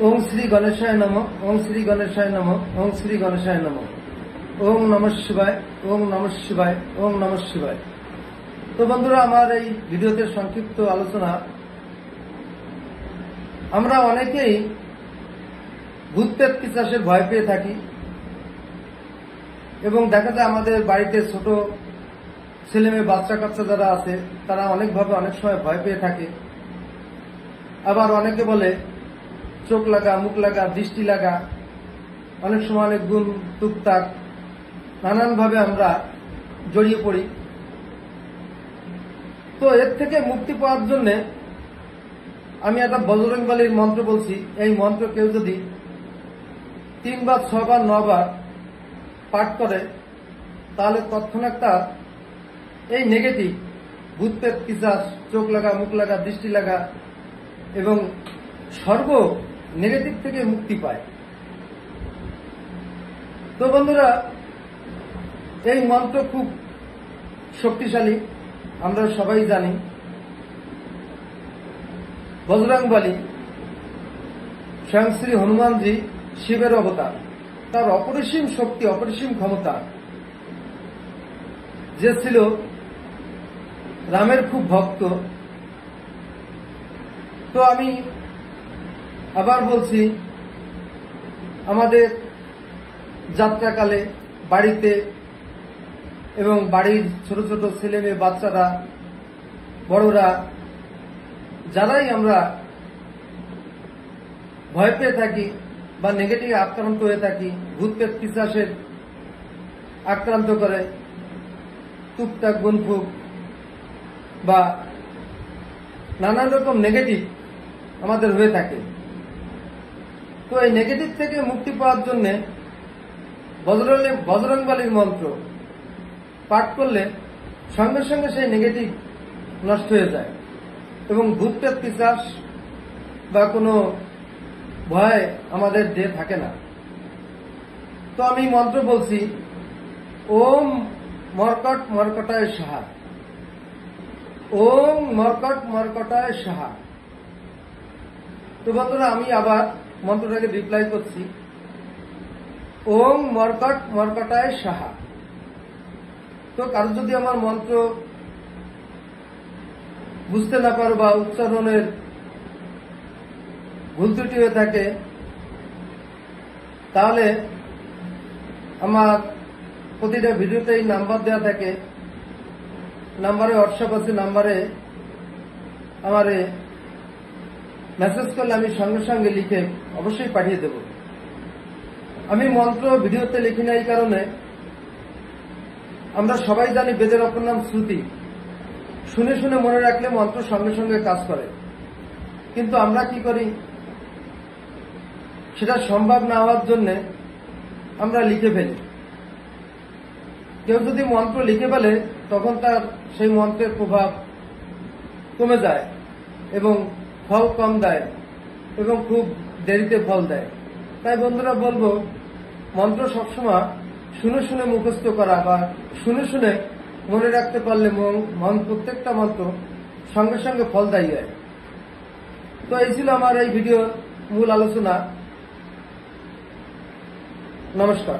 ओम श्री गणेशाय नमः। ओम श्री गणेशाय नमः। ओम श्री गणेशाय नमः। ओम नमः शिवाय। ओम नमः शिवाय। ओम नमः शिवाय। तो बंधुरा आमार এই ভিডিওতে সংক্ষিপ্ত আলোচনা, আমরা অনেকেই ভূত প্রেত পিশাচের ভয় পেয়ে থাকি এবং দেখা যায় আমাদের বাড়িতে ছোট ছেলে মেয়ে বাচ্চা কাচ্চা যারা আছে তারা অনেকভাবে অনেক সময় ভয় পেয়ে থাকে। আবার অনেকে বলে চোখ লাগা, মুখ লাগা, দৃষ্টি লাগা, অনেক সময় অনেক গুণ টুকটাক নানানভাবে আমরা জড়িয়ে পড়ি। তো এর থেকে মুক্তি পাওয়ার জন্য আমি একটা বজরংবলীর মন্ত্র বলছি। এই মন্ত্র কেউ যদি 3 বার 6 বার 9 বার পাঠ করে তাহলে তৎক্ষণাৎ তার এই নেগেটিভ ভূত প্রেত পিশাচ, চোখ লাগা, মুখ লাগা, দৃষ্টি লাগা এবং সর্ব নেগেটিভ থেকে মুক্তি পায়। তো বন্ধুরা, এই মন্ত্র খুব শক্তিশালী, আমরা সবাই জানি। বজরংবলী স্বয়ং শ্রী হনুমানজি শিবের অবতার, তার অপরিসীম শক্তি, অপরিসীম ক্ষমতা, যে ছিল রামের খুব ভক্ত। তো আমি আবার বলছি, আমাদের যাত্রাকালে বাড়িতে এবং বাড়ির ছোট ছোট ছেলে মেয়ে বাচ্চারা, বড়রা, যারাই আমরা ভয় পেয়ে থাকি বা নেগেটিভ আক্রান্ত হয়ে থাকি, ভূত প্রেত পিশাচের আক্রান্ত করে, টুকটাক গুনফুক বা নানান রকম নেগেটিভ আমাদের হয়ে থাকে। তো এই নেগেটিভ থেকে মুক্তি পাওয়ার জন্য বজরংবলীর মন্ত্র পাঠ করলে সঙ্গে সঙ্গে সেই নেগেটিভ নষ্ট হয়ে যায় এবং ভূত প্রেত পিশাচ বা কোনো ভয় আমাদের দেহে থাকে না। তো আমি মন্ত্র বলছি, ওম মর্কট মর্কটায় সাহা। ওম মর্কট মর্কটায় সাহা। তো বন্ধুরা, আমি আবার মন্ত্রটাকে রিপ্লাই করছি, ওম মর্কট মর্কটায় সাহা। তো কারো যদি আমার মন্ত্র বুঝতে না পারো বা উচ্চারণের ভুল ত্রুটি হয়ে থাকে তাহলে আমার প্রতিটা ভিডিওতেই নাম্বার দেওয়া থাকে, নাম্বারে হোয়াটসঅ্যাপ আছে, নাম্বারে আমারে মেসেজ করলে আমি সঙ্গে সঙ্গে লিখে অবশ্যই পাঠিয়ে দেব। আমি মন্ত্র ভিডিওতে লিখি না এই কারণে, আমরা সবাই জানি বেদের অপর নাম শ্রুতি, শুনে শুনে মনে রাখলে মন্ত্র সঙ্গে সঙ্গে কাজ করে। কিন্তু আমরা কি করি, সেটা সম্ভব না হওয়ার জন্য আমরা লিখে ফেলি। কেউ যদি মন্ত্র লিখে ফেলে তখন তার সেই মন্ত্রের প্রভাব কমে যায় এবং ফল কম দেয় এবং খুব দেরিতে ফল দেয়। তাই বন্ধুরা বলবো, মন্ত্র সবসময় শুনে শুনে মুখস্থ করা বা শুনে শুনে মনে রাখতে পারলে প্রত্যেকটা মন্ত্র সঙ্গে সঙ্গে ফলদায়ী হয়। তো এই ছিল আমার এই ভিডিওর মূল আলোচনা। নমস্কার।